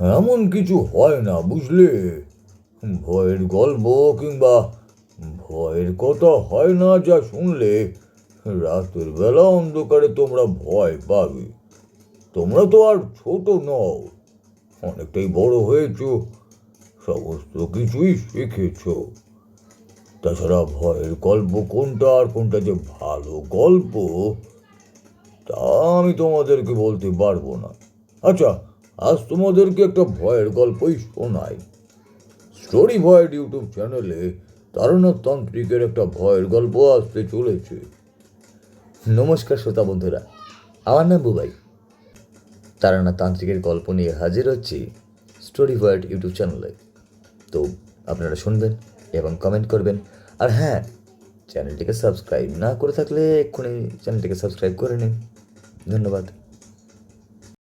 এমন কিছু হয় না বুঝলে। ভয়ের গল্প কিংবা ভয়ের কথা হয় না যা শুনলে রাতের বেলা অন্ধকারে তোমরা ভয় পাবে। তোমরা তো আর ছোট নও, অনেকটাই বড় হয়েছো, সমস্ত কিছুই শিখেছো। তাছাড়া ভয়ের গল্প কোনটা আর কোনটা যে ভালো গল্প তা আমি তোমাদেরকে বলতে পারবো না। আচ্ছা, আজ তোমাদেরকে একটা ভয়ের গল্পই শোনাই। স্টোরি ভয়েড ইউটিউব চ্যানেলে তারণাথ তান্ত্রিকের একটা ভয়ের গল্প আসতে চলেছে। নমস্কার শ্রোতা বন্ধুরা, আমার নাম বুবাই। তারানাথ তান্ত্রিকের গল্প নিয়ে হাজির হচ্ছি স্টোরি ওয়ার্ল্ড ইউটিউব চ্যানেলে। তো আপনারা শুনবেন এবং কমেন্ট করবেন। আর হ্যাঁ, চ্যানেলটিকে সাবস্ক্রাইব না করে থাকলে এক্ষুনি চ্যানেলটিকে সাবস্ক্রাইব করে নিন। ধন্যবাদ।